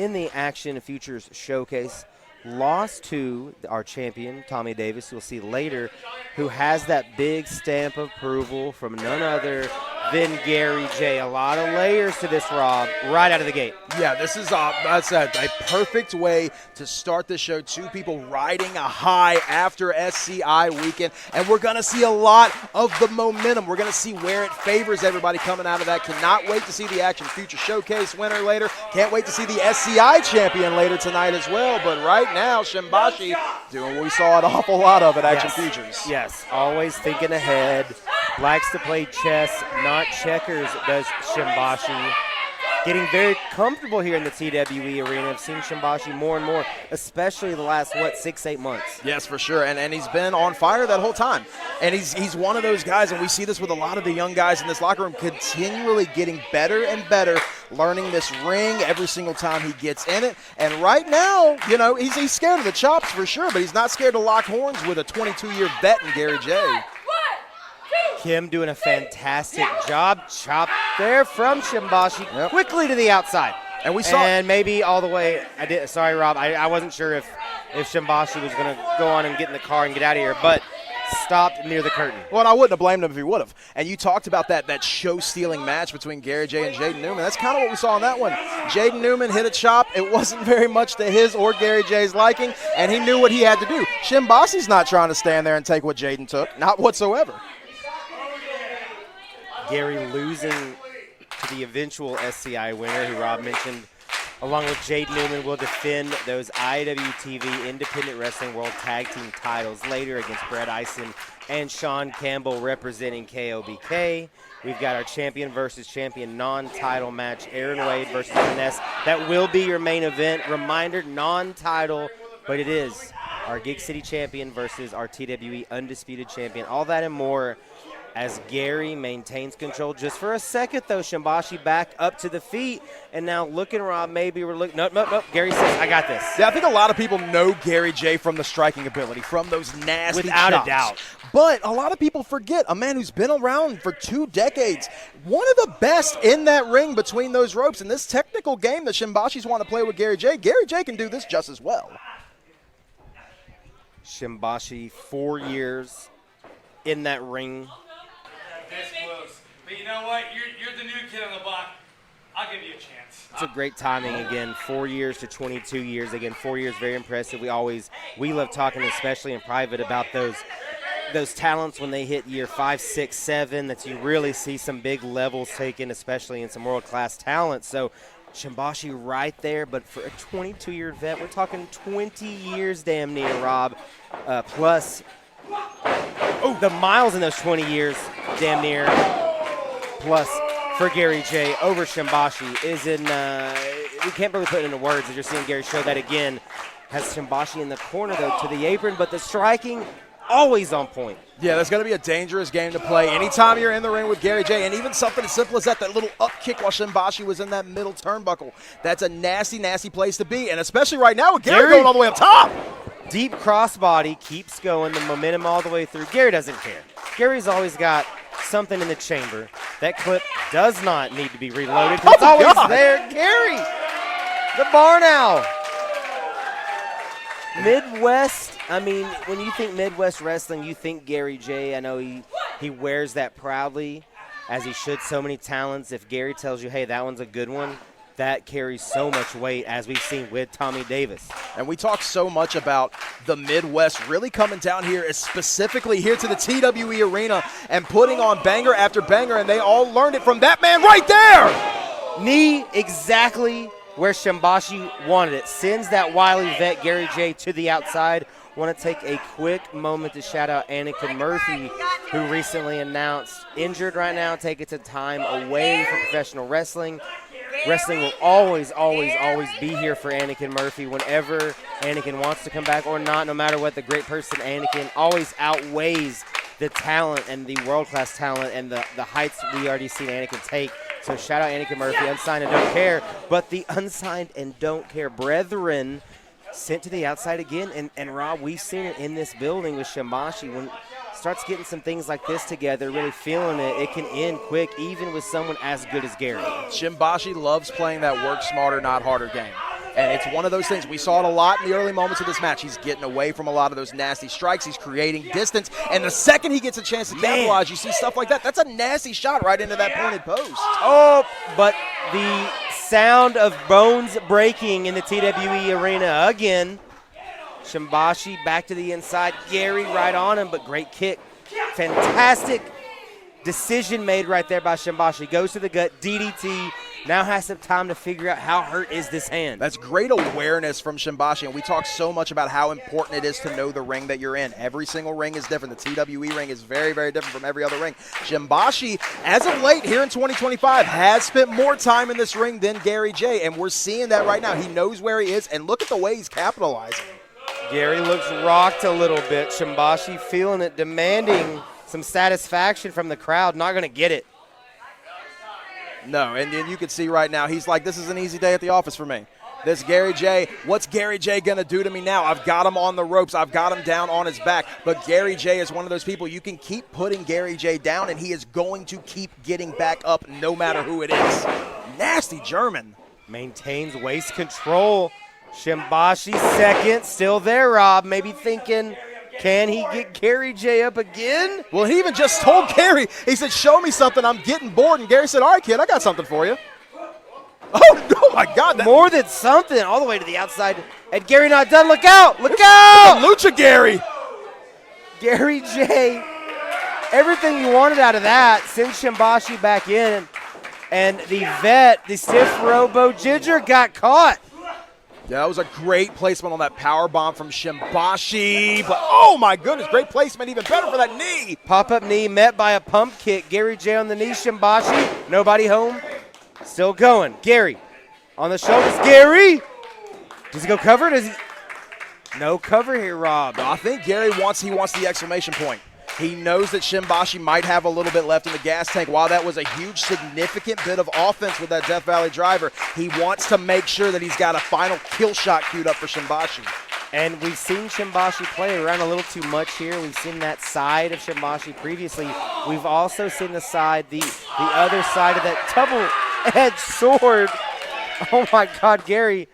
in the Action Futures Showcase. Lost to our champion, Tommy Davis, we'll see later, who has that big stamp of approval from none other than Gary J. A lot of layers to this, Rob, right out of the gate. Yeah, this is that's a perfect way to start the show. Two people riding a high after SCI weekend, and we're going to see a lot of the momentum. We're going to see where it favors everybody coming out of that. Cannot wait to see the Action Future Showcase winner later. Can't wait to see the SCI champion later tonight as well. But right now, Shimbashi doing what we saw an awful lot of at Action Futures. Yes, always thinking ahead. Likes to play chess, not checkers, does Shimbashi. Getting very comfortable here in the TWE arena. I've seen Shimbashi more and more, especially the last, 6-8 months. Yes, for sure, and he's been on fire that whole time. And he's one of those guys, and we see this with a lot of the young guys in this locker room, continually getting better and better, learning this ring every single time he gets in it. And right now, you know, he's scared of the chops for sure, but he's not scared to lock horns with a 22-year vet in Gary J. Kim doing a fantastic job. Chop there from Shimbashi, quickly to the outside. And we saw, and maybe all the way. Sorry, Rob. I wasn't sure if Shimbashi was going to go on and get in the car and get out of here, but stopped near the curtain. Well, and I wouldn't have blamed him if he would have. And you talked about that show-stealing match between Gary J and Jaden Newman. That's kind of what we saw in that one. Jaden Newman hit a chop. It wasn't very much to his or Gary J's liking, and he knew what he had to do. Shimbashi's not trying to stand there and take what Jaden took, not whatsoever. Gary losing to the eventual SCI winner, who Rob mentioned, along with Jaden Newman, will defend those IWTV Independent Wrestling World Tag Team titles later against Brett Eisen and Sean Campbell representing KOBK. We've got our champion versus champion non-title match, Aaron Wade versus Vanessa. That will be your main event. Reminder, non-title, but it is our Gig City champion versus our TWE Undisputed champion. All that and more as Gary maintains control. Just for a second, though, Shimbashi back up to the feet. And now looking, Rob, maybe we're looking. Nope. Gary says, I got this. Yeah, I think a lot of people know Gary J from the striking ability, from those nasty Without chops. a doubt. But a lot of people forget a man who's been around for 2 decades, one of the best in that ring between those ropes. And this technical game that Shimbashi's want to play with Gary J can do this just as well. Shimbashi, 4 years in that ring. This close. But you know what? You're the new kid on the block. I'll give you a chance. It's a great timing again. 4 years to 22 years. Again, 4 years, very impressive. We love talking, especially in private, about those talents when they hit year 5, 6, 7. That you really see some big levels taken, especially in some world-class talent. So Shimbashi right there, but for a 22-year vet, we're talking 20 years damn near, Rob, plus the miles in those 20 years, damn near, plus for Gary J over Shimbashi is in, we can't really put it into words as you're seeing Gary show that again. Has Shimbashi in the corner, though, to the apron, but the striking always on point. Yeah, that's going to be a dangerous game to play anytime you're in the ring with Gary J. And even something as simple as that little up kick while Shimbashi was in that middle turnbuckle. That's a nasty, nasty place to be, and especially right now with Gary going all the way up top. Deep crossbody keeps going, the momentum all the way through. Gary doesn't care. Gary's always got something in the chamber. That clip does not need to be reloaded. It's always there. Gary, the barn owl. Midwest, I mean, when you think Midwest wrestling, you think Gary J. I know he wears that proudly, as he should so many talents. If Gary tells you, hey, that one's a good one, that carries so much weight, as we've seen with Tommy Davis. And we talk so much about the Midwest really coming down here, specifically here to the TWE arena and putting on banger after banger, and they all learned it from that man right there. Knee exactly where Shimbashi wanted it. Sends that wily vet, Gary J, to the outside. Want to take a quick moment to shout out Anakin Murphy, who recently announced injured right now, taking some time away from professional wrestling. Wrestling will always, always, always be here for Anakin Murphy whenever Anakin wants to come back or not, no matter what. The great person Anakin always outweighs the talent and the world-class talent and the heights we already seen Anakin take. So shout out Anakin Murphy, unsigned and don't care. But the unsigned and don't care brethren sent to the outside again. And Rob, we've seen it in this building with Shimbashi. When starts getting some things like this together, really feeling it, it can end quick, even with someone as good as Gary. Shimbashi loves playing that work smarter, not harder game. And it's one of those things. We saw it a lot in the early moments of this match. He's getting away from a lot of those nasty strikes. He's creating distance. And the second he gets a chance to capitalize, you see stuff like that. That's a nasty shot right into that pointed post. Oh, but the sound of bones breaking in the TWE arena again. Shimbashi back to the inside. Gary right on him, but great kick. Fantastic decision made right there by Shimbashi. Goes to the gut, DDT. Now has some time to figure out how hurt is this hand. That's great awareness from Shimbashi, and we talk so much about how important it is to know the ring that you're in. Every single ring is different. The TWE ring is very, very different from every other ring. Shimbashi, as of late here in 2025, has spent more time in this ring than Gary J, and we're seeing that right now. He knows where he is, and look at the way he's capitalizing. Gary looks rocked a little bit. Shimbashi feeling it, demanding some satisfaction from the crowd. Not going to get it. No, and then you can see right now, he's like, this is an easy day at the office for me. This Gary J, what's Gary J going to do to me now? I've got him on the ropes. I've got him down on his back. But Gary J is one of those people, you can keep putting Gary J down, and he is going to keep getting back up no matter who it is. Nasty German. Maintains waist control. Shimbashi second, still there, Rob. Maybe thinking, can he get Gary J up again? Well, he even just told Gary, he said, show me something, I'm getting bored. And Gary said, all right, kid, I got something for you. Oh my God. More than something, all the way to the outside. And Gary not done, look out, look out! Lucha Gary. Gary J, everything you wanted out of that, sends Shimbashi back in. And the vet, the stiff robo Ginger got caught. Yeah, that was a great placement on that power bomb from Shimbashi. But, oh, my goodness, great placement, even better for that knee. Pop-up knee met by a pump kick. Gary J on the knee, Shimbashi. Nobody home. Still going. Gary on the shoulders. Gary! Does he go cover? Does he? No cover here, Rob. I think Gary wants the exclamation point. He knows that Shimbashi might have a little bit left in the gas tank. While that was a huge, significant bit of offense with that Death Valley driver, he wants to make sure that he's got a final kill shot queued up for Shimbashi. And we've seen Shimbashi play around a little too much here. We've seen that side of Shimbashi previously. We've also seen the side, the other side of that double-edged sword. Oh, my God, Gary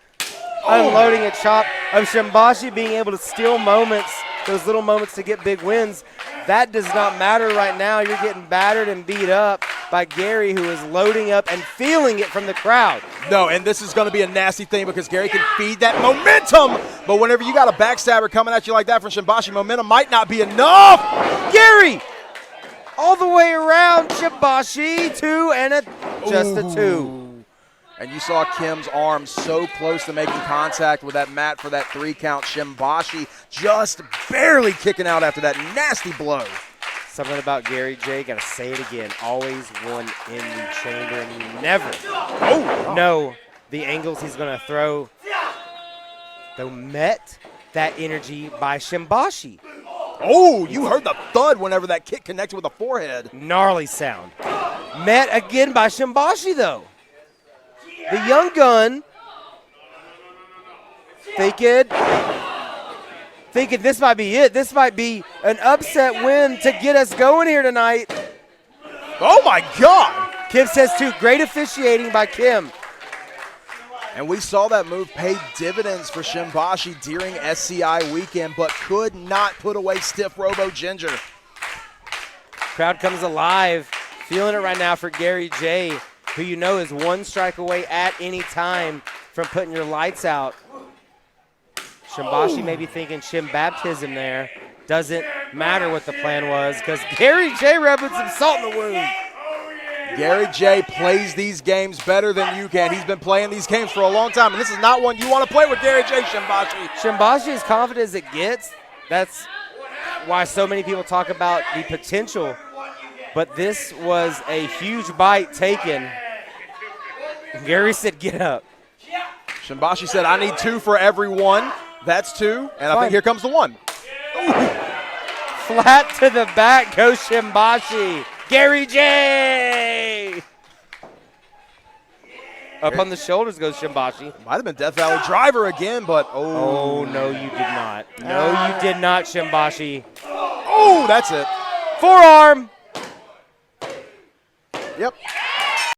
unloading a chop of Shimbashi being able to steal moments, those little moments to get big wins. That does not matter right now. You're getting battered and beat up by Gary, who is loading up and feeling it from the crowd. No, and this is going to be a nasty thing because Gary can feed that momentum. But whenever you got a backstabber coming at you like that from Shimbashi, momentum might not be enough. Gary, all the way around, Shimbashi, two and just a two. And you saw Kim's arm so close to making contact with that mat for that 3 count. Shimbashi just barely kicking out after that nasty blow. Something about Gary J, gotta say it again, always one in the chamber, and you never know the angles he's gonna throw. Though met that energy by Shimbashi. Oh, you heard the thud whenever that kick connected with the forehead. Gnarly sound. Met again by Shimbashi, though. The young gun thinking this might be it. This might be an upset win to get us going here tonight. Oh, my God. Kim says two. Great officiating by Kim. And we saw that move pay dividends for Shimbashi during SCI weekend, but could not put away stiff Robo Ginger. Crowd comes alive. Feeling it right now for Gary J, who you know is one strike away at any time from putting your lights out. Shimbashi may be thinking Shim baptism there. Doesn't matter what the plan was because Gary J rubbing some salt in the wound. Gary J plays these games better than you can. He's been playing these games for a long time, and this is not one you want to play with Gary J, Shimbashi. Shimbashi is confident as it gets. That's why so many people talk about the potential. But this was a huge bite taken. Gary said, get up. Shimbashi said, I need 2 for every 1. That's 2, and I think here comes the 1. Ooh. Flat to the back goes Shimbashi. Gary J. Up on the shoulders goes Shimbashi. Might have been Death Valley driver again, but oh, no, you did not. No, you did not, Shimbashi. Oh, that's it. Forearm. Yep.